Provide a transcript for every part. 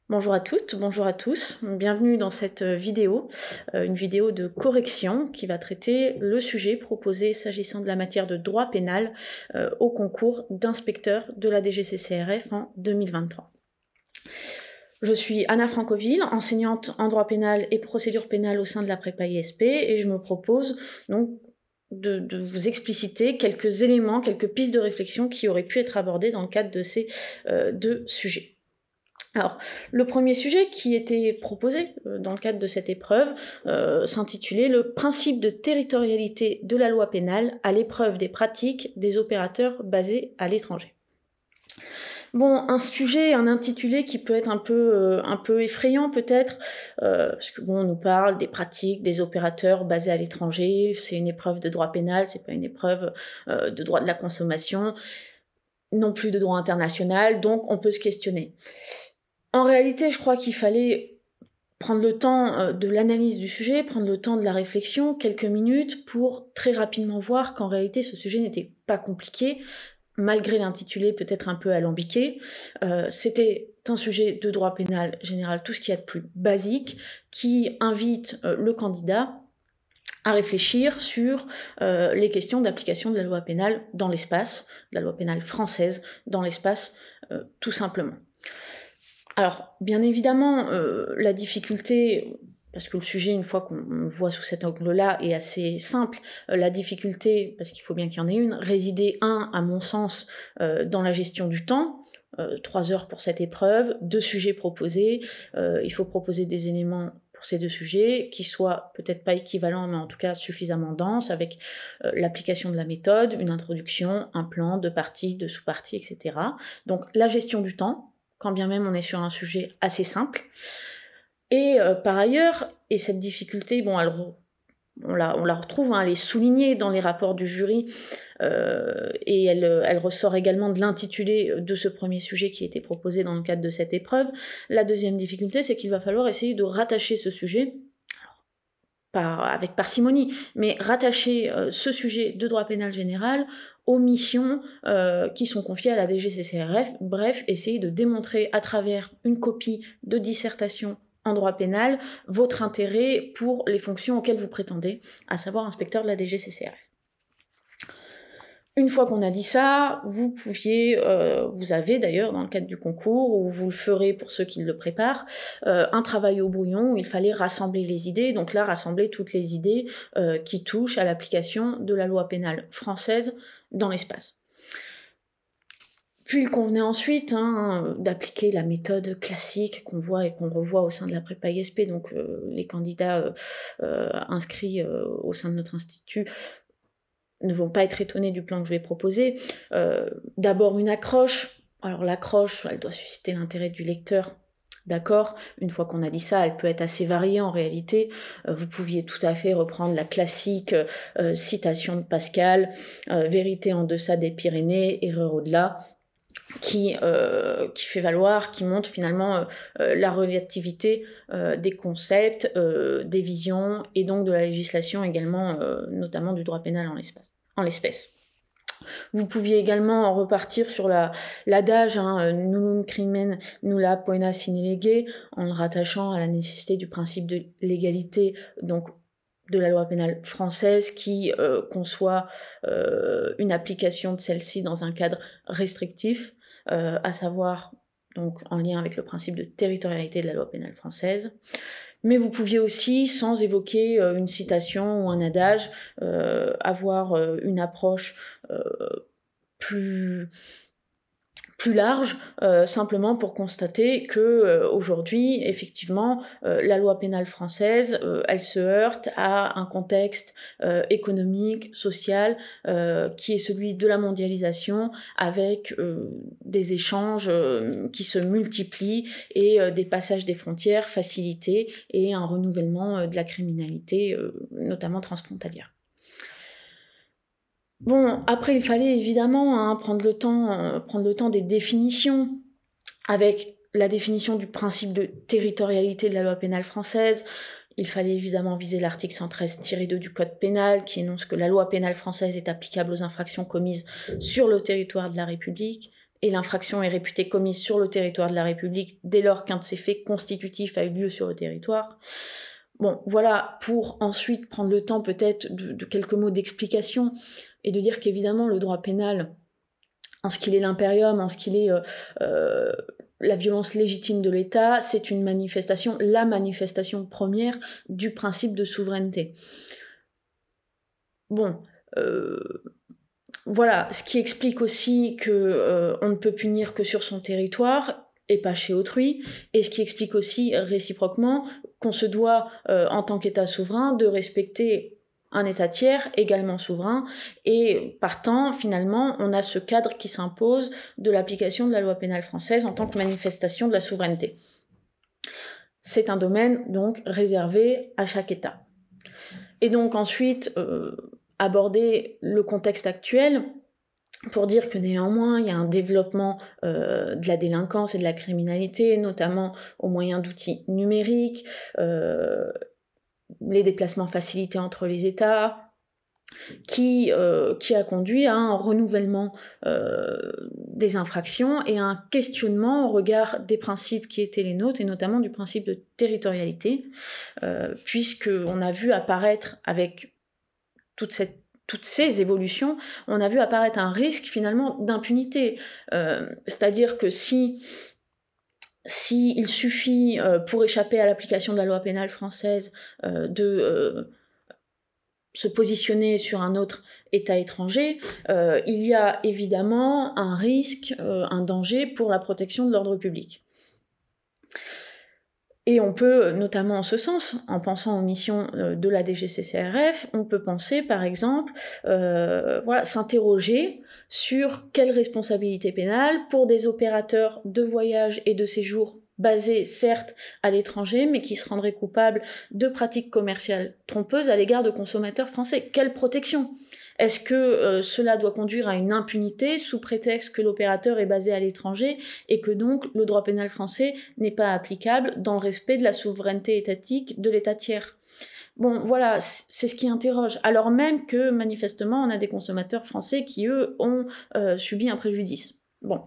Bonjour à toutes, bonjour à tous, bienvenue dans cette vidéo, une vidéo de correction qui va traiter le sujet proposé s'agissant de la matière de droit pénal au concours d'inspecteur de la DGCCRF en 2023. Je suis Anna Francoville, enseignante en droit pénal et procédure pénale au sein de la prépa ISP et je me propose donc de vous expliciter quelques éléments, quelques pistes de réflexion qui auraient pu être abordées dans le cadre de ces deux sujets. Alors, le premier sujet qui était proposé dans le cadre de cette épreuve s'intitulait « Le principe de territorialité de la loi pénale à l'épreuve des pratiques des opérateurs basés à l'étranger ». Bon, un sujet, un intitulé qui peut être un peu effrayant peut-être, parce que bon, on nous parle des pratiques des opérateurs basés à l'étranger, c'est une épreuve de droit pénal, c'est pas une épreuve de droit de la consommation, non plus de droit international, donc on peut se questionner. En réalité, je crois qu'il fallait prendre le temps de l'analyse du sujet, prendre le temps de la réflexion, quelques minutes, pour très rapidement voir qu'en réalité, ce sujet n'était pas compliqué, malgré l'intitulé peut-être un peu alambiqué. C'était un sujet de droit pénal général, tout ce qu'il y a de plus basique, qui invite le candidat à réfléchir sur les questions d'application de la loi pénale dans l'espace, de la loi pénale française dans l'espace, tout simplement. Alors, bien évidemment, la difficulté, parce que le sujet, une fois qu'on le voit sous cet angle-là, est assez simple, la difficulté, parce qu'il faut bien qu'il y en ait une, résidait, à mon sens, dans la gestion du temps. 3 heures pour cette épreuve, 2 sujets proposés, il faut proposer des éléments pour ces 2 sujets, qui soient peut-être pas équivalents, mais en tout cas suffisamment denses, avec l'application de la méthode, une introduction, un plan, 2 parties, 2 sous-parties, etc. Donc la gestion du temps, quand bien même on est sur un sujet assez simple. Et par ailleurs, et cette difficulté, bon, on la retrouve, elle est soulignée dans les rapports du jury, et elle ressort également de l'intitulé de ce premier sujet qui était proposé dans le cadre de cette épreuve. La deuxième difficulté, c'est qu'il va falloir essayer de rattacher ce sujet, avec parcimonie, mais rattacher ce sujet de droit pénal général aux missions qui sont confiées à la DGCCRF, bref, essayer de démontrer à travers une copie de dissertation en droit pénal votre intérêt pour les fonctions auxquelles vous prétendez, à savoir inspecteur de la DGCCRF. Une fois qu'on a dit ça, vous avez d'ailleurs dans le cadre du concours, ou vous le ferez pour ceux qui le préparent, un travail au brouillon où il fallait rassembler les idées, donc là rassembler toutes les idées qui touchent à l'application de la loi pénale française dans l'espace. Puis il convenait ensuite d'appliquer la méthode classique qu'on voit et qu'on revoit au sein de la prépa ISP, donc les candidats inscrits au sein de notre institut ne vont pas être étonnés du plan que je vais proposer. D'abord une accroche. Alors l'accroche, elle doit susciter l'intérêt du lecteur. D'accord, une fois qu'on a dit ça, elle peut être assez variée en réalité. Vous pouviez tout à fait reprendre la classique citation de Pascal, vérité en deçà des Pyrénées, erreur au-delà, qui fait valoir, qui montre finalement la relativité des concepts, des visions et donc de la législation également, notamment du droit pénal en l'espèce. Vous pouviez également repartir sur l'adage nullum crimen nulla poena sine lege, en le rattachant à la nécessité du principe de légalité, donc de la loi pénale française qui conçoit une application de celle-ci dans un cadre restrictif, à savoir donc en lien avec le principe de territorialité de la loi pénale française. Mais vous pouviez aussi, sans évoquer une citation ou un adage, avoir une approche plus large, simplement pour constater que aujourd'hui, effectivement, la loi pénale française, elle se heurte à un contexte économique, social, qui est celui de la mondialisation, avec des échanges qui se multiplient et des passages des frontières facilités et un renouvellement de la criminalité, notamment transfrontalière. Bon, après, il fallait évidemment prendre le temps des définitions, avec la définition du principe de territorialité de la loi pénale française. Il fallait évidemment viser l'article 113-2 du Code pénal, qui énonce que la loi pénale française est applicable aux infractions commises sur le territoire de la République, et l'infraction est réputée commise sur le territoire de la République dès lors qu'un de ces faits constitutifs a eu lieu sur le territoire. Bon, voilà, pour ensuite prendre le temps peut-être de quelques mots d'explication et de dire qu'évidemment le droit pénal, en ce qu'il est l'impérium, en ce qu'il est la violence légitime de l'État, c'est une manifestation, la manifestation première du principe de souveraineté. Bon, voilà, ce qui explique aussi qu'on ne peut punir que sur son territoire et pas chez autrui, et ce qui explique aussi réciproquement qu'on se doit, en tant qu'État souverain, de respecter un État tiers également souverain, et partant, finalement, on a ce cadre qui s'impose de l'application de la loi pénale française en tant que manifestation de la souveraineté. C'est un domaine, donc, réservé à chaque État. Et donc ensuite, aborder le contexte actuel, pour dire que néanmoins, il y a un développement de la délinquance et de la criminalité, notamment au moyen d'outils numériques, les déplacements facilités entre les États, qui a conduit à un renouvellement des infractions et à un questionnement au regard des principes qui étaient les nôtres, et notamment du principe de territorialité, puisqu'on a vu apparaître, avec toutes ces évolutions, on a vu apparaître un risque finalement d'impunité. C'est-à-dire que si il suffit, pour échapper à l'application de la loi pénale française, de se positionner sur un autre État étranger, il y a évidemment un risque, un danger pour la protection de l'ordre public. Et on peut, notamment en ce sens, en pensant aux missions de la DGCCRF, on peut penser, par exemple, s'interroger sur quelle responsabilité pénale pour des opérateurs de voyage et de séjour basés, certes, à l'étranger, mais qui se rendraient coupables de pratiques commerciales trompeuses à l'égard de consommateurs français. Quelle protection ? Est-ce que cela doit conduire à une impunité sous prétexte que l'opérateur est basé à l'étranger et que donc le droit pénal français n'est pas applicable dans le respect de la souveraineté étatique de l'État tiers ? Bon, voilà, c'est ce qui interroge. Alors même que, manifestement, on a des consommateurs français qui, eux, ont subi un préjudice. Bon.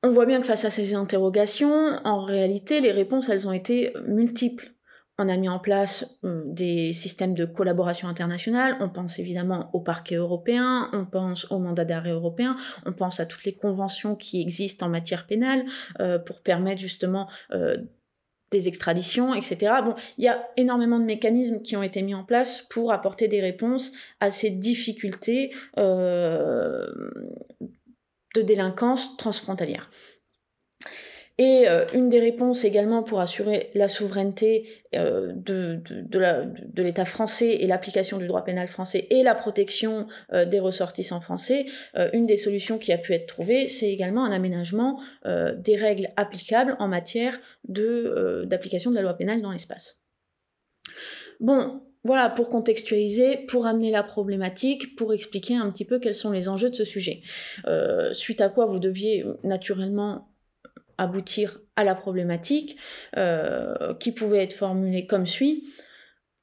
On voit bien que face à ces interrogations, en réalité, les réponses, elles ont été multiples. On a mis en place des systèmes de collaboration internationale, on pense évidemment au parquet européen, on pense au mandat d'arrêt européen, on pense à toutes les conventions qui existent en matière pénale pour permettre justement des extraditions, etc. Bon, il y a énormément de mécanismes qui ont été mis en place pour apporter des réponses à ces difficultés de délinquance transfrontalière. Et une des réponses également pour assurer la souveraineté de l'État français et l'application du droit pénal français et la protection des ressortissants français, une des solutions qui a pu être trouvée, c'est également un aménagement des règles applicables en matière d'application de la loi pénale dans l'espace. Bon, voilà, pour contextualiser, pour amener la problématique, pour expliquer un petit peu quels sont les enjeux de ce sujet. Suite à quoi vous deviez naturellement aboutir à la problématique, qui pouvait être formulée comme suit,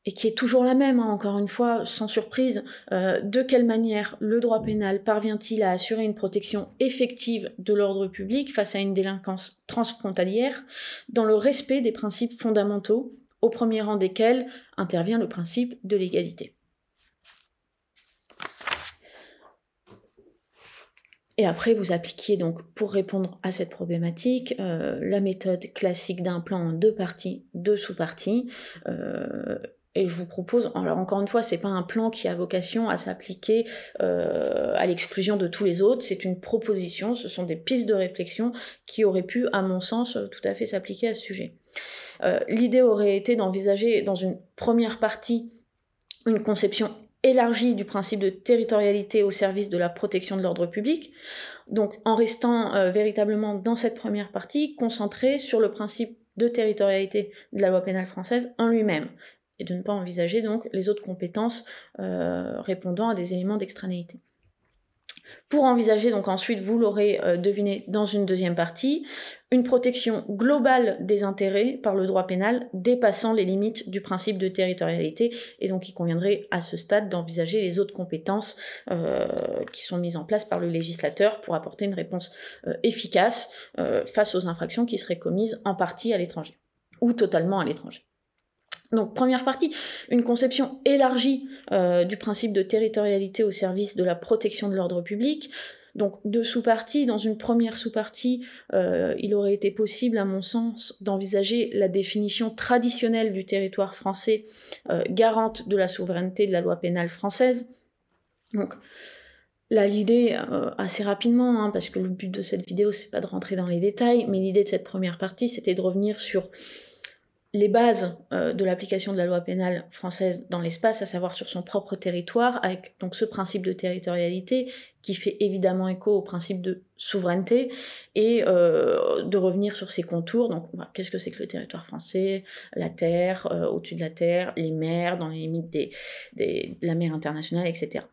et qui est toujours la même, hein, encore une fois, sans surprise. De quelle manière le droit pénal parvient-il à assurer une protection effective de l'ordre public face à une délinquance transfrontalière, dans le respect des principes fondamentaux, au premier rang desquels intervient le principe de l'égalité. Et après, vous appliquiez donc, pour répondre à cette problématique, la méthode classique d'un plan en 2 parties, 2 sous-parties. Et je vous propose, alors encore une fois, c'est pas un plan qui a vocation à s'appliquer à l'exclusion de tous les autres, c'est une proposition, ce sont des pistes de réflexion qui auraient pu, à mon sens, tout à fait s'appliquer à ce sujet. L'idée aurait été d'envisager dans une première partie une conception élargie du principe de territorialité au service de la protection de l'ordre public, donc en restant véritablement dans cette première partie concentrée sur le principe de territorialité de la loi pénale française en lui-même, et de ne pas envisager donc les autres compétences répondant à des éléments d'extranéité. Pour envisager donc ensuite, vous l'aurez deviné dans une deuxième partie, une protection globale des intérêts par le droit pénal dépassant les limites du principe de territorialité, et donc il conviendrait à ce stade d'envisager les autres compétences qui sont mises en place par le législateur pour apporter une réponse efficace face aux infractions qui seraient commises en partie à l'étranger, ou totalement à l'étranger. Donc première partie, une conception élargie du principe de territorialité au service de la protection de l'ordre public. Donc deux sous-parties. Dans une première sous-partie, il aurait été possible, à mon sens, d'envisager la définition traditionnelle du territoire français garante de la souveraineté de la loi pénale française. Donc là, l'idée, assez rapidement, parce que le but de cette vidéo, c'est pas de rentrer dans les détails, mais l'idée de cette première partie, c'était de revenir sur les bases de l'application de la loi pénale française dans l'espace, à savoir sur son propre territoire, avec donc ce principe de territorialité qui fait évidemment écho au principe de souveraineté, et de revenir sur ses contours. Donc qu'est-ce que c'est que le territoire français, la terre, au-dessus de la terre, les mers, dans les limites de la mer internationale, etc.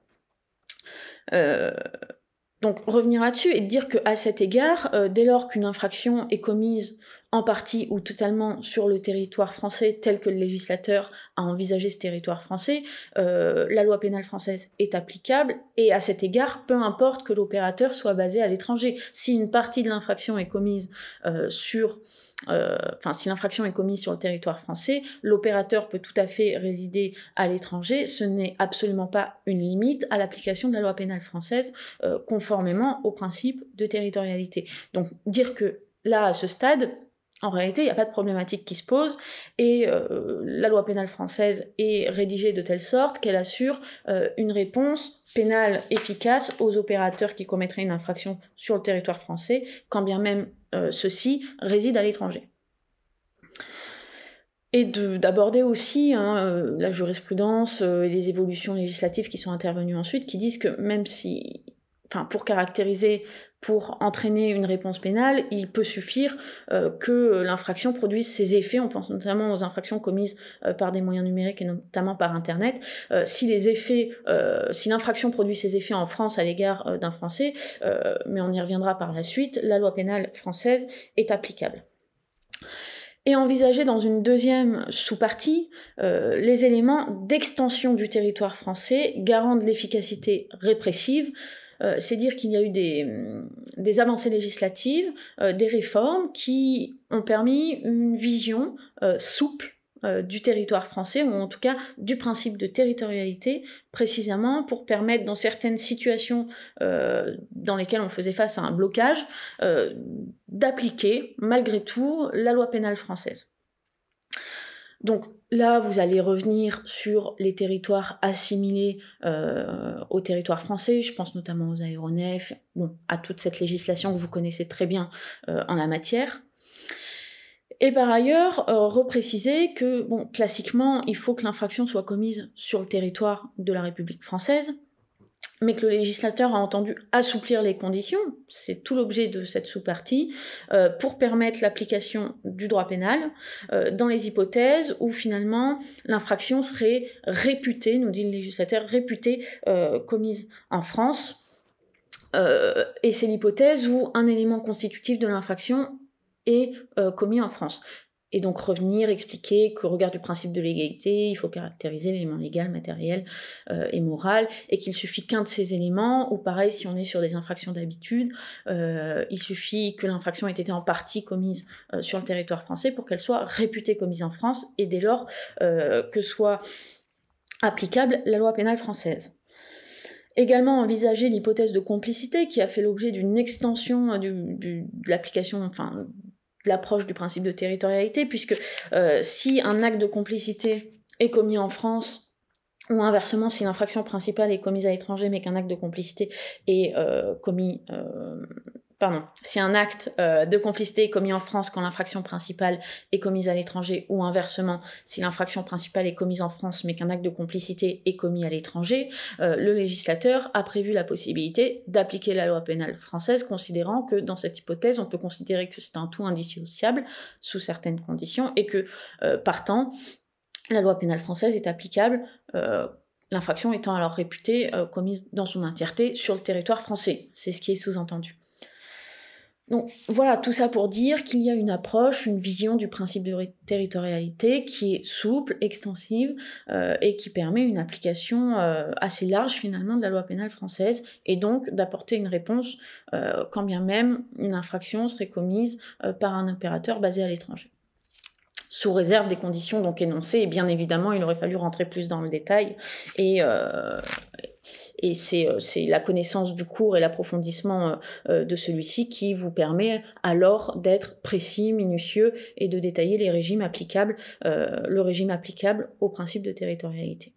Donc revenir là-dessus et dire qu'à cet égard, dès lors qu'une infraction est commise en partie ou totalement sur le territoire français tel que le législateur a envisagé ce territoire français, la loi pénale française est applicable, et à cet égard, peu importe que l'opérateur soit basé à l'étranger. Si une partie de l'infraction est commise si l'infraction est commise sur le territoire français, l'opérateur peut tout à fait résider à l'étranger. Ce n'est absolument pas une limite à l'application de la loi pénale française, conformément au principe de territorialité. Donc dire que là, à ce stade, en réalité, il n'y a pas de problématique qui se pose, et la loi pénale française est rédigée de telle sorte qu'elle assure une réponse pénale efficace aux opérateurs qui commettraient une infraction sur le territoire français, quand bien même ceux-ci résident à l'étranger. Et d'aborder aussi la jurisprudence et les évolutions législatives qui sont intervenues ensuite, qui disent que même si, pour caractériser, pour entraîner une réponse pénale, il peut suffire que l'infraction produise ses effets. On pense notamment aux infractions commises par des moyens numériques et notamment par Internet. Si l'infraction produit ses effets en France à l'égard d'un Français, mais on y reviendra par la suite, la loi pénale française est applicable. Et envisager dans une deuxième sous-partie les éléments d'extension du territoire français garant de l'efficacité répressive. C'est dire qu'il y a eu des avancées législatives, des réformes qui ont permis une vision souple du territoire français, ou en tout cas du principe de territorialité, précisément pour permettre, dans certaines situations dans lesquelles on faisait face à un blocage, d'appliquer malgré tout la loi pénale française. Donc là, vous allez revenir sur les territoires assimilés au territoire français, je pense notamment aux aéronefs, à toute cette législation que vous connaissez très bien en la matière. Et par ailleurs, repréciser que, classiquement, il faut que l'infraction soit commise sur le territoire de la République française, mais que le législateur a entendu assouplir les conditions, c'est tout l'objet de cette sous-partie, pour permettre l'application du droit pénal dans les hypothèses où finalement l'infraction serait réputée, nous dit le législateur, réputée commise en France, et c'est l'hypothèse où un élément constitutif de l'infraction est commis en France. Et donc revenir, expliquer qu'au regard du principe de l'égalité, il faut caractériser l'élément légal, matériel et moral, et qu'il suffit qu'un de ces éléments, ou pareil si on est sur des infractions d'habitude, il suffit que l'infraction ait été en partie commise sur le territoire français pour qu'elle soit réputée commise en France, et dès lors que soit applicable la loi pénale française. Également envisager l'hypothèse de complicité qui a fait l'objet d'une extension de l'application, de l'approche du principe de territorialité, puisque si un acte de complicité est commis en France, ou inversement, si l'infraction principale est commise à l'étranger, mais qu'un acte de complicité est commis... si un acte de complicité est commis en France quand l'infraction principale est commise à l'étranger, ou inversement, si l'infraction principale est commise en France mais qu'un acte de complicité est commis à l'étranger, le législateur a prévu la possibilité d'appliquer la loi pénale française, considérant que dans cette hypothèse, on peut considérer que c'est un tout indissociable sous certaines conditions, et que, partant, la loi pénale française est applicable l'infraction étant alors réputée commise dans son entièreté sur le territoire français. C'est ce qui est sous-entendu. Donc voilà, tout ça pour dire qu'il y a une approche, une vision du principe de territorialité qui est souple, extensive et qui permet une application assez large finalement de la loi pénale française et donc d'apporter une réponse quand bien même une infraction serait commise par un opérateur basé à l'étranger. Sous réserve des conditions donc énoncées, et bien évidemment il aurait fallu rentrer plus dans le détail et c'est la connaissance du cours et l'approfondissement de celui-ci qui vous permet alors d'être précis, minutieux et de détailler les régimes applicables, le régime applicable au principe de territorialité.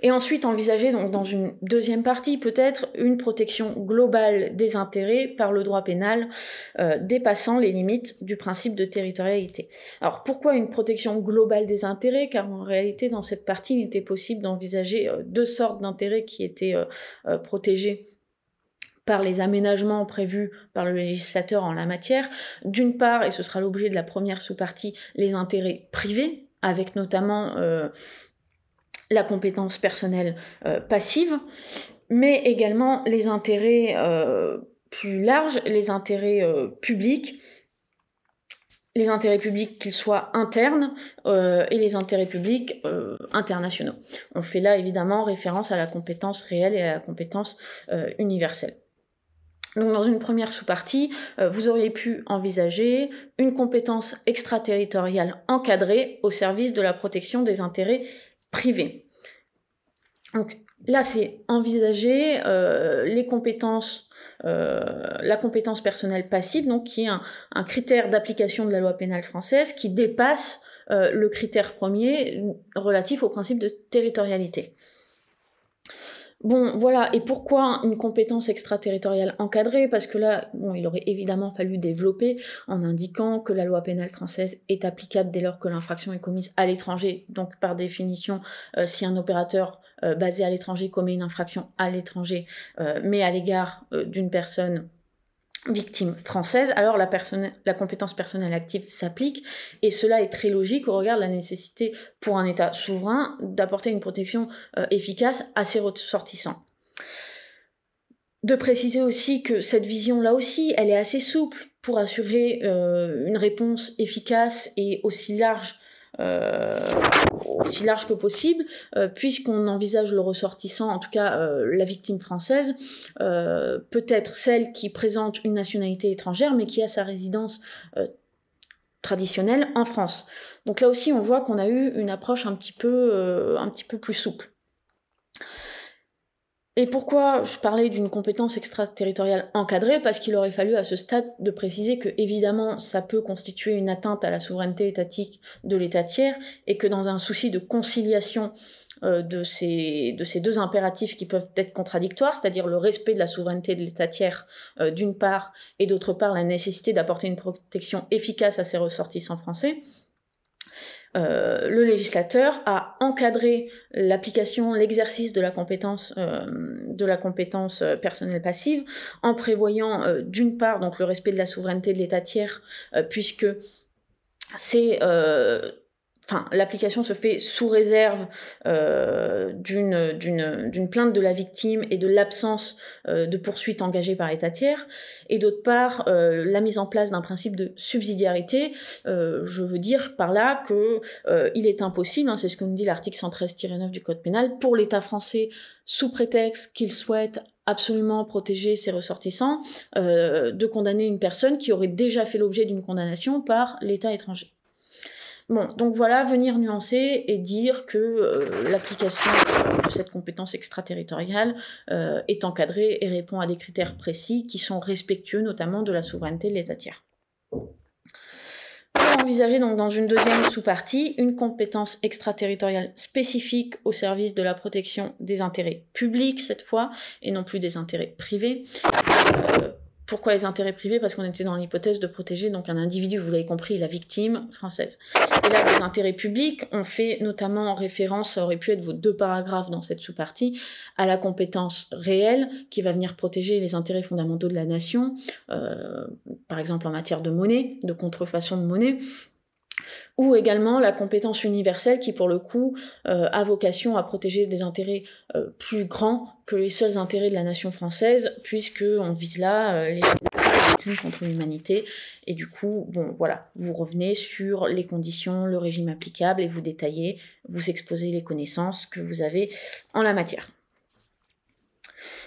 Et ensuite envisager donc dans une deuxième partie peut-être une protection globale des intérêts par le droit pénal dépassant les limites du principe de territorialité. Alors pourquoi une protection globale des intérêts? Car en réalité dans cette partie il était possible d'envisager deux sortes d'intérêts qui étaient protégés par les aménagements prévus par le législateur en la matière. D'une part, et ce sera l'objet de la première sous-partie, les intérêts privés, avec notamment la compétence personnelle passive, mais également les intérêts plus larges, les intérêts publics, qu'ils soient internes et les intérêts publics internationaux. On fait là évidemment référence à la compétence réelle et à la compétence universelle. Donc dans une première sous-partie, vous auriez pu envisager une compétence extraterritoriale encadrée au service de la protection des intérêts privés. Donc là, c'est envisager les compétences, la compétence personnelle passive, donc qui est un critère d'application de la loi pénale française qui dépasse le critère premier relatif au principe de territorialité. Bon, voilà, et pourquoi une compétence extraterritoriale encadrée? Parce que là, bon, il aurait évidemment fallu développer en indiquant que la loi pénale française est applicable dès lors que l'infraction est commise à l'étranger. Donc, par définition, si un opérateur basé à l'étranger commet une infraction à l'étranger, mais à l'égard d'une personne victime française, alors la compétence personnelle active s'applique, et cela est très logique au regard de la nécessité pour un État souverain d'apporter une protection efficace à ses ressortissants. De préciser aussi que cette vision-là aussi, elle est assez souple pour assurer une réponse efficace et aussi large que possible, puisqu'on envisage le ressortissant, en tout cas la victime française, peut être celle qui présente une nationalité étrangère, mais qui a sa résidence traditionnelle en France. Donc là aussi, on voit qu'on a eu une approche un petit peu plus souple. Et pourquoi je parlais d'une compétence extraterritoriale encadrée? Parce qu'il aurait fallu à ce stade de préciser que, évidemment, ça peut constituer une atteinte à la souveraineté étatique de l'État tiers, et que dans un souci de conciliation de ces deux impératifs qui peuvent être contradictoires, c'est-à-dire le respect de la souveraineté de l'État tiers d'une part, et d'autre part la nécessité d'apporter une protection efficace à ses ressortissants français, le législateur a encadré l'application, l'exercice de la compétence personnelle passive en prévoyant d'une part donc le respect de la souveraineté de l'État tiers, puisque c'est l'application se fait sous réserve d'une plainte de la victime et de l'absence de poursuite engagée par l'État tiers, et d'autre part la mise en place d'un principe de subsidiarité. Je veux dire par là que il est impossible, c'est ce que nous dit l'article 113-9 du Code pénal, pour l'État français, sous prétexte qu'il souhaite absolument protéger ses ressortissants, de condamner une personne qui aurait déjà fait l'objet d'une condamnation par l'État étranger. Bon, donc voilà, venir nuancer et dire que l'application de cette compétence extraterritoriale est encadrée et répond à des critères précis qui sont respectueux notamment de la souveraineté de l'État tiers. On va envisager donc dans une deuxième sous-partie une compétence extraterritoriale spécifique au service de la protection des intérêts publics cette fois, et non plus des intérêts privés. Pourquoi les intérêts privés? Parce qu'on était dans l'hypothèse de protéger donc un individu, vous l'avez compris, la victime française. Et là, les intérêts publics, on fait notamment référence, ça aurait pu être vos deux paragraphes dans cette sous-partie, à la compétence réelle qui va venir protéger les intérêts fondamentaux de la nation, par exemple en matière de monnaie, de contrefaçon de monnaie, ou également la compétence universelle qui, pour le coup, a vocation à protéger des intérêts plus grands que les seuls intérêts de la nation française, puisqu'on vise là les crimes contre l'humanité, et du coup, bon, voilà, vous revenez sur les conditions, le régime applicable, et vous détaillez, vous exposez les connaissances que vous avez en la matière.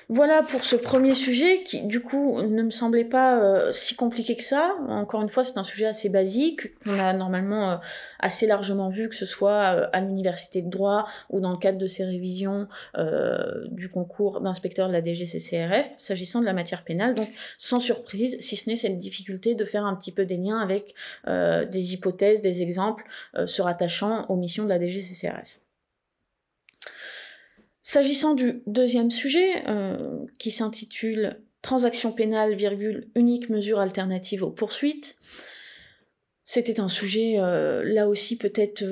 Voilà pour ce premier sujet qui, du coup, ne me semblait pas si compliqué que ça. Encore une fois, c'est un sujet assez basique, qu'on a normalement assez largement vu, que ce soit à l'université de droit ou dans le cadre de ces révisions du concours d'inspecteur de la DGCCRF, s'agissant de la matière pénale. Donc, sans surprise, si ce n'est cette difficulté de faire un petit peu des liens avec des hypothèses, des exemples se rattachant aux missions de la DGCCRF. S'agissant du deuxième sujet, qui s'intitule « Transaction pénale, unique mesure alternative aux poursuites », c'était un sujet, là aussi, peut-être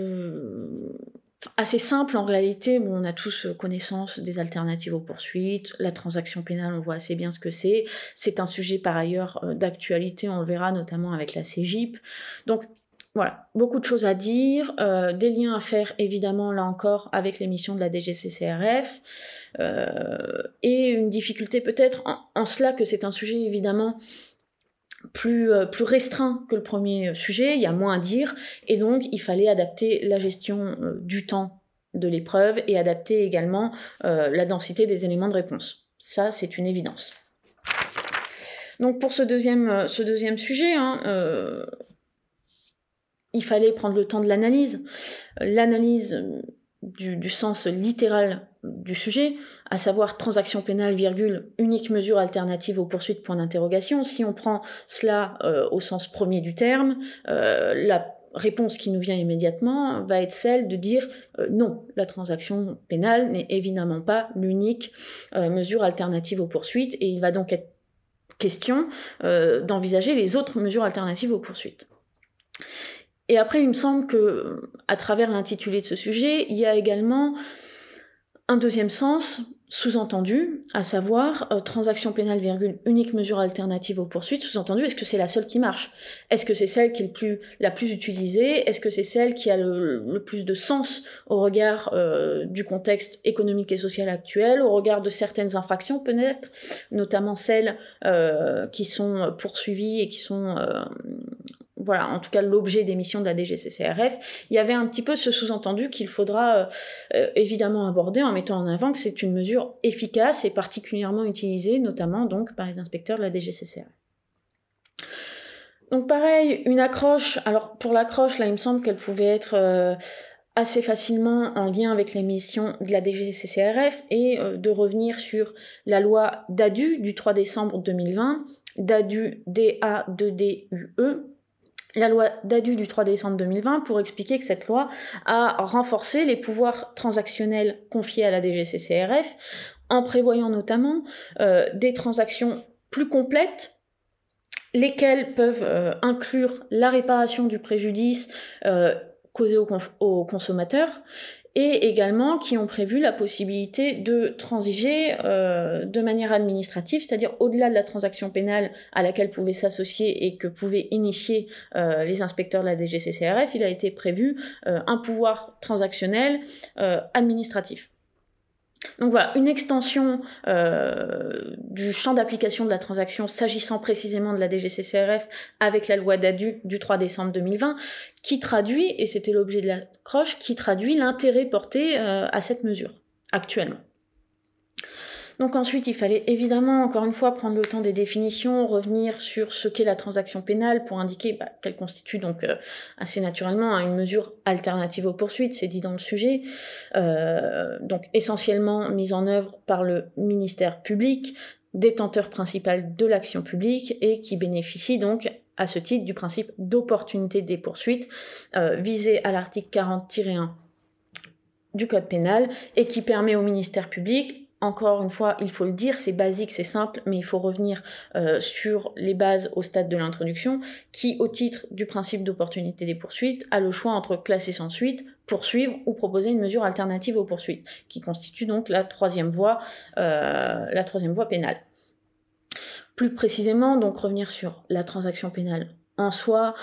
assez simple en réalité. Bon, on a tous connaissance des alternatives aux poursuites, la transaction pénale, on voit assez bien ce que c'est. C'est un sujet, par ailleurs, d'actualité, on le verra notamment avec la CJIP. Donc, voilà, beaucoup de choses à dire, des liens à faire évidemment là encore avec les missions de la DGCCRF, et une difficulté peut-être en cela que c'est un sujet évidemment plus restreint que le premier sujet, il y a moins à dire, et donc il fallait adapter la gestion du temps de l'épreuve et adapter également la densité des éléments de réponse. Ça, c'est une évidence. Donc pour ce deuxième sujet, il fallait prendre le temps de l'analyse du sens littéral du sujet, à savoir transaction pénale, unique mesure alternative aux poursuites, point d'interrogation. Si on prend cela au sens premier du terme, la réponse qui nous vient immédiatement va être celle de dire non, la transaction pénale n'est évidemment pas l'unique mesure alternative aux poursuites, et il va donc être question d'envisager les autres mesures alternatives aux poursuites. Et après, il me semble que, à travers l'intitulé de ce sujet, il y a également un deuxième sens sous-entendu, à savoir transaction pénale, unique mesure alternative aux poursuites. Sous-entendu, est-ce que c'est la seule qui marche? Est-ce que c'est celle qui est la plus utilisée? Est-ce que c'est celle qui a le plus de sens au regard du contexte économique et social actuel, au regard de certaines infractions peut-être, notamment celles qui sont poursuivies et qui sont voilà, en tout cas l'objet des missions de la DGCCRF, il y avait un petit peu ce sous-entendu qu'il faudra évidemment aborder en mettant en avant que c'est une mesure efficace et particulièrement utilisée, notamment donc par les inspecteurs de la DGCCRF. Donc pareil, une accroche, alors pour l'accroche, là il me semble qu'elle pouvait être assez facilement en lien avec les missions de la DGCCRF et de revenir sur la loi DADU du 3 décembre 2020, DADU DA2DUE, la loi DADU du 3 décembre 2020 pour expliquer que cette loi a renforcé les pouvoirs transactionnels confiés à la DGCCRF en prévoyant notamment des transactions plus complètes, lesquelles peuvent inclure la réparation du préjudice causé aux consommateurs, et également qui ont prévu la possibilité de transiger de manière administrative, c'est-à-dire au-delà de la transaction pénale à laquelle pouvaient s'associer et que pouvaient initier les inspecteurs de la DGCCRF, il a été prévu un pouvoir transactionnel administratif. Donc voilà, une extension du champ d'application de la transaction s'agissant précisément de la DGCCRF avec la loi DADU du 3 décembre 2020 qui traduit, et c'était l'objet de l'accroche, qui traduit l'intérêt porté à cette mesure actuellement. Donc ensuite, il fallait évidemment, encore une fois, prendre le temps des définitions, revenir sur ce qu'est la transaction pénale pour indiquer qu'elle constitue donc assez naturellement une mesure alternative aux poursuites, c'est dit dans le sujet, donc essentiellement mise en œuvre par le ministère public, détenteur principal de l'action publique et qui bénéficie donc à ce titre du principe d'opportunité des poursuites visé à l'article 40-1 du Code pénal et qui permet au ministère public, encore une fois, il faut le dire, c'est basique, c'est simple, mais il faut revenir sur les bases au stade de l'introduction, qui, au titre du principe d'opportunité des poursuites, a le choix entre classer sans suite, poursuivre ou proposer une mesure alternative aux poursuites, qui constitue donc la troisième voie pénale. Plus précisément, donc revenir sur la transaction pénale en soi,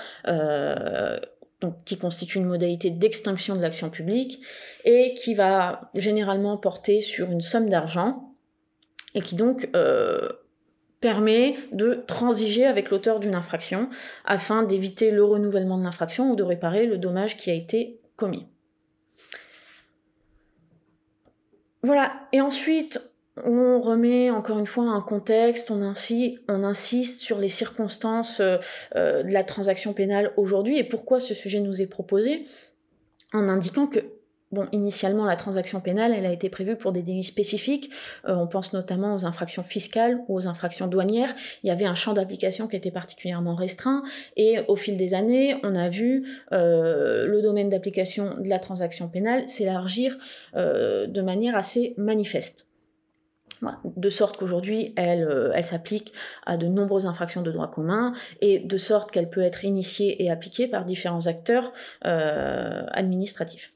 donc qui constitue une modalité d'extinction de l'action publique, et qui va généralement porter sur une somme d'argent, et qui donc permet de transiger avec l'auteur d'une infraction, afin d'éviter le renouvellement de l'infraction ou de réparer le dommage qui a été commis. Voilà, et ensuite, on remet encore une fois un contexte, on insiste sur les circonstances de la transaction pénale aujourd'hui et pourquoi ce sujet nous est proposé, en indiquant que, bon, initialement, la transaction pénale, elle a été prévue pour des délits spécifiques, on pense notamment aux infractions fiscales ou aux infractions douanières, il y avait un champ d'application qui était particulièrement restreint, et au fil des années, on a vu le domaine d'application de la transaction pénale s'élargir de manière assez manifeste. Voilà. De sorte qu'aujourd'hui, elle s'applique à de nombreuses infractions de droit commun, et de sorte qu'elle peut être initiée et appliquée par différents acteurs administratifs,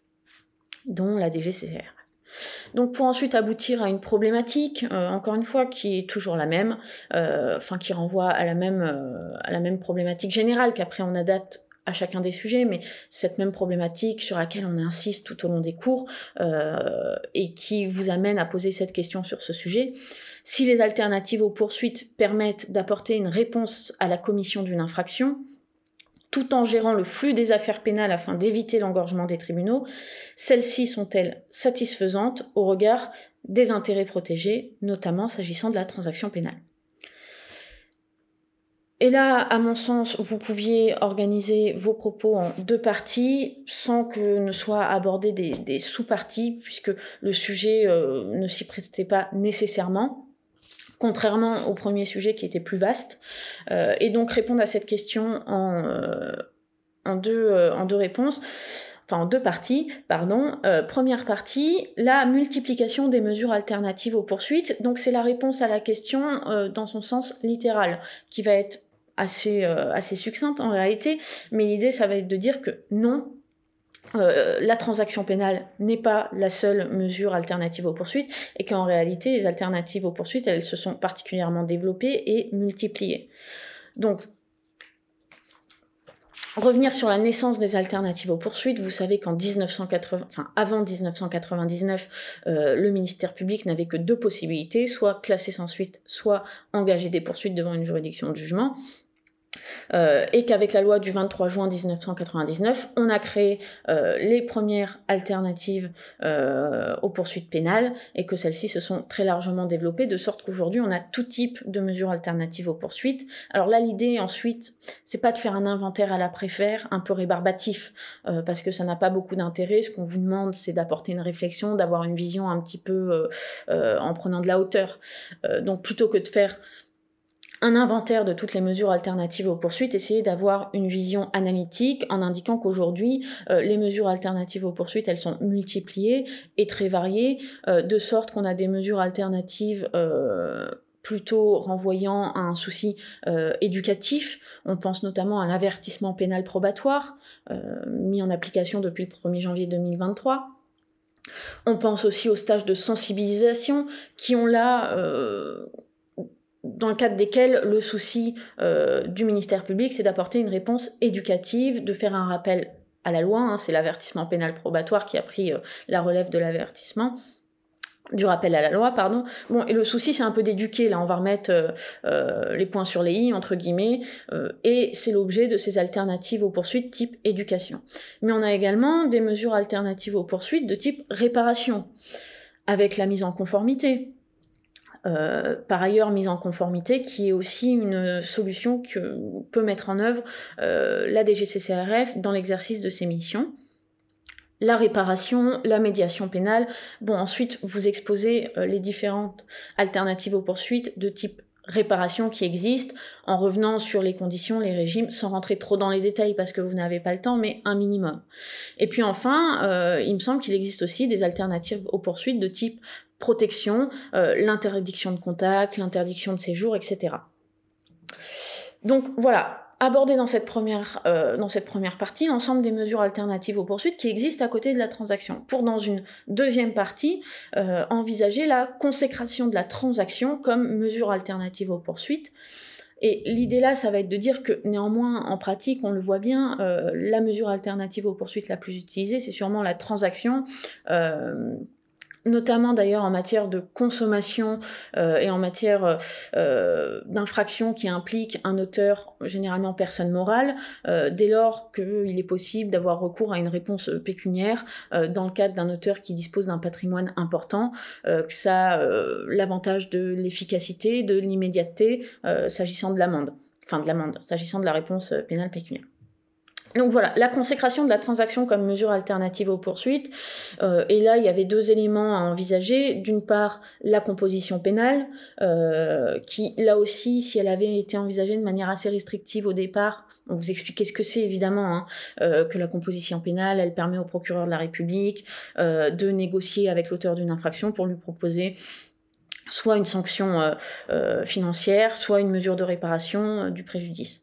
dont la DGCCRF. Donc pour ensuite aboutir à une problématique, encore une fois, qui est toujours la même, qui renvoie à la même problématique générale qu'après on adapte à chacun des sujets, mais cette même problématique sur laquelle on insiste tout au long des cours et qui vous amène à poser cette question sur ce sujet. Si les alternatives aux poursuites permettent d'apporter une réponse à la commission d'une infraction, tout en gérant le flux des affaires pénales afin d'éviter l'engorgement des tribunaux, celles-ci sont-elles satisfaisantes au regard des intérêts protégés, notamment s'agissant de la transaction pénale? Et là, à mon sens, vous pouviez organiser vos propos en 2 parties, sans que ne soient abordées des sous-parties, puisque le sujet ne s'y prestait pas nécessairement, contrairement au premier sujet qui était plus vaste. Et donc répondre à cette question en deux réponses, enfin en 2 parties, pardon. Première partie, la multiplication des mesures alternatives aux poursuites. Donc c'est la réponse à la question dans son sens littéral, qui va être assez succincte en réalité, mais l'idée ça va être de dire que non, la transaction pénale n'est pas la seule mesure alternative aux poursuites, et qu'en réalité les alternatives aux poursuites, elles se sont particulièrement développées et multipliées. Donc, revenir sur la naissance des alternatives aux poursuites, vous savez qu'en avant 1999, le ministère public n'avait que 2 possibilités, soit classer sans suite, soit engager des poursuites devant une juridiction de jugement. Et qu'avec la loi du 23 juin 1999, on a créé les premières alternatives aux poursuites pénales, et que celles-ci se sont très largement développées, de sorte qu'aujourd'hui on a tout type de mesures alternatives aux poursuites. Alors là, l'idée ensuite, c'est pas de faire un inventaire à la préfère, un peu rébarbatif, parce que ça n'a pas beaucoup d'intérêt. Ce qu'on vous demande, c'est d'apporter une réflexion, d'avoir une vision un petit peu en prenant de la hauteur. Donc plutôt que de faire un inventaire de toutes les mesures alternatives aux poursuites, essayer d'avoir une vision analytique en indiquant qu'aujourd'hui, les mesures alternatives aux poursuites, elles sont multipliées et très variées, de sorte qu'on a des mesures alternatives plutôt renvoyant à un souci éducatif. On pense notamment à l'avertissement pénal probatoire, mis en application depuis le 1er janvier 2023. On pense aussi aux stages de sensibilisation qui ont là... dans le cadre desquels le souci du ministère public, c'est d'apporter une réponse éducative, de faire un rappel à la loi, c'est l'avertissement pénal probatoire qui a pris la relève de l'avertissement, du rappel à la loi, pardon. Bon, et le souci, c'est un peu d'éduquer, là, on va remettre les points sur les i, entre guillemets, et c'est l'objet de ces alternatives aux poursuites type éducation. Mais on a également des mesures alternatives aux poursuites de type réparation, avec la mise en conformité. Par ailleurs, mise en conformité, qui est aussi une solution que peut mettre en œuvre la DGCCRF dans l'exercice de ses missions. La réparation, la médiation pénale. Bon, ensuite, vous exposez les différentes alternatives aux poursuites de type réparation qui existent, en revenant sur les conditions, les régimes, sans rentrer trop dans les détails parce que vous n'avez pas le temps, mais un minimum. Et puis enfin, il me semble qu'il existe aussi des alternatives aux poursuites de type protection, l'interdiction de contact, l'interdiction de séjour, etc. Donc voilà, aborder dans cette première partie l'ensemble des mesures alternatives aux poursuites qui existent à côté de la transaction, pour dans une deuxième partie envisager la consécration de la transaction comme mesure alternative aux poursuites, Et l'idée là, ça va être de dire que néanmoins, en pratique, on le voit bien, la mesure alternative aux poursuites la plus utilisée, c'est sûrement la transaction, notamment d'ailleurs en matière de consommation et en matière d'infraction qui implique un auteur, généralement personne morale, dès lors qu'il est possible d'avoir recours à une réponse pécuniaire dans le cadre d'un auteur qui dispose d'un patrimoine important, que ça a l'avantage de l'efficacité, de l'immédiateté, s'agissant de l'amende, s'agissant de la réponse pénale pécuniaire. Donc voilà, la consécration de la transaction comme mesure alternative aux poursuites, et là il y avait deux éléments à envisager. D'une part, la composition pénale, qui là aussi, si elle avait été envisagée de manière assez restrictive au départ, on vous expliquait ce que c'est évidemment, que la composition pénale, elle permet au procureur de la République de négocier avec l'auteur d'une infraction pour lui proposer soit une sanction financière, soit une mesure de réparation du préjudice.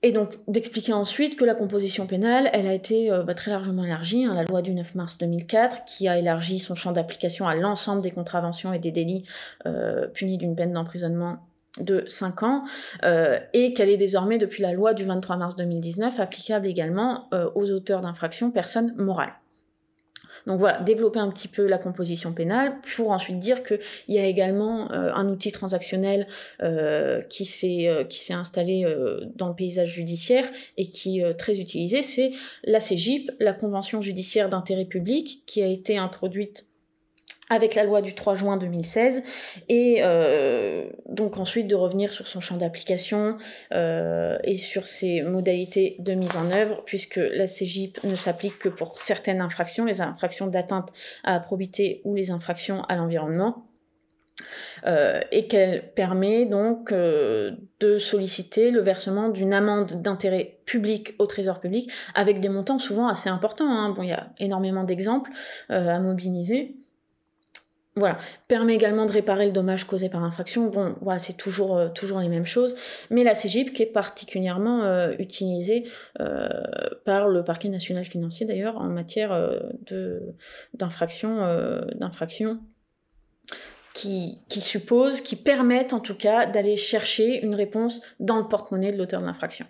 Et donc d'expliquer ensuite que la composition pénale, elle a été très largement élargie, la loi du 9 mars 2004, qui a élargi son champ d'application à l'ensemble des contraventions et des délits punis d'une peine d'emprisonnement de 5 ans, et qu'elle est désormais, depuis la loi du 23 mars 2019, applicable également aux auteurs d'infractions personnes morales. Donc voilà, développer un petit peu la composition pénale, pour ensuite dire qu'il y a également un outil transactionnel qui s'est installé dans le paysage judiciaire et qui est très utilisé, c'est la CJIP, la Convention judiciaire d'intérêt public, qui a été introduite avec la loi du 3 juin 2016, et donc ensuite de revenir sur son champ d'application et sur ses modalités de mise en œuvre, puisque la CJIP ne s'applique que pour certaines infractions, les infractions d'atteinte à la probité ou les infractions à l'environnement, et qu'elle permet donc de solliciter le versement d'une amende d'intérêt public au trésor public, avec des montants souvent assez importants, Bon, il y a énormément d'exemples à mobiliser. Voilà, permet également de réparer le dommage causé par infraction. Bon, voilà, c'est toujours les mêmes choses, mais la CJIP qui est particulièrement utilisée par le parquet national financier d'ailleurs en matière d'infractions qui permettent en tout cas d'aller chercher une réponse dans le porte-monnaie de l'auteur de l'infraction.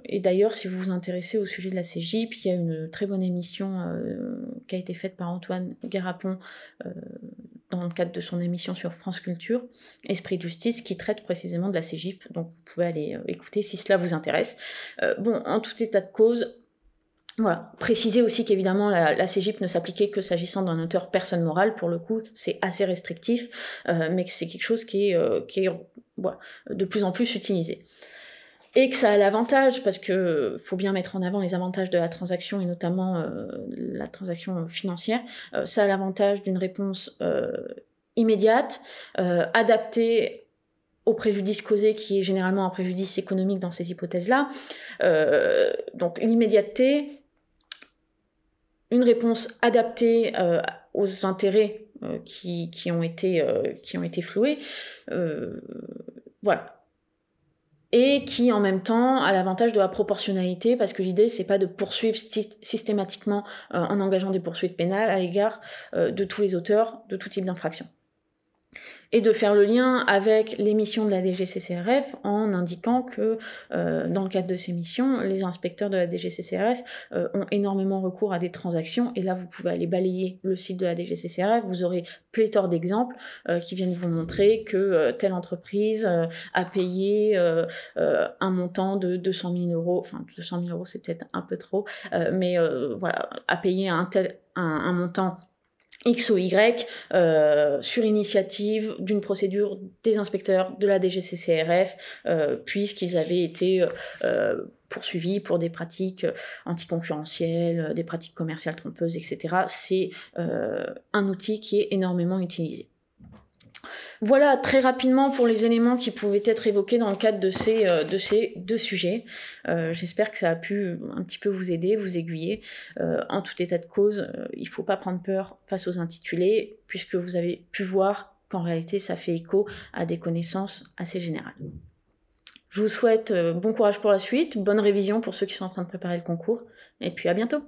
Et d'ailleurs, si vous vous intéressez au sujet de la CJIP, il y a une très bonne émission qui a été faite par Antoine Garapon dans le cadre de son émission sur France Culture, Esprit de justice, qui traite précisément de la CJIP, donc vous pouvez aller écouter si cela vous intéresse. Bon, en tout état de cause, voilà, préciser aussi qu'évidemment la CJIP ne s'appliquait que s'agissant d'un auteur personne morale, pour le coup c'est assez restrictif, mais que c'est quelque chose qui est de plus en plus utilisé. Et que ça a l'avantage, parce que faut bien mettre en avant les avantages de la transaction, et notamment la transaction financière, ça a l'avantage d'une réponse immédiate, adaptée au préjudice causé, qui est généralement un préjudice économique dans ces hypothèses-là. Donc l'immédiateté, une réponse adaptée aux intérêts qui ont été floués, voilà. Et qui en même temps a l'avantage de la proportionnalité, parce que l'idée c'est pas de poursuivre systématiquement en engageant des poursuites pénales à l'égard de tous les auteurs de tout type d'infraction. Et de faire le lien avec les missions de la DGCCRF en indiquant que dans le cadre de ces missions, les inspecteurs de la DGCCRF ont énormément recours à des transactions, et là vous pouvez aller balayer le site de la DGCCRF, vous aurez pléthore d'exemples qui viennent vous montrer que telle entreprise a payé un montant de 200 000 euros, enfin 200 000 euros c'est peut-être un peu trop, mais voilà, a payé un montant X ou Y, sur initiative d'une procédure des inspecteurs de la DGCCRF, puisqu'ils avaient été poursuivis pour des pratiques anticoncurrentielles, des pratiques commerciales trompeuses, etc. C'est un outil qui est énormément utilisé. Voilà très rapidement pour les éléments qui pouvaient être évoqués dans le cadre de ces deux sujets. J'espère que ça a pu un petit peu vous aider, vous aiguiller. En tout état de cause, il ne faut pas prendre peur face aux intitulés, puisque vous avez pu voir qu'en réalité ça fait écho à des connaissances assez générales. Je vous souhaite bon courage pour la suite, bonne révision pour ceux qui sont en train de préparer le concours, et puis à bientôt.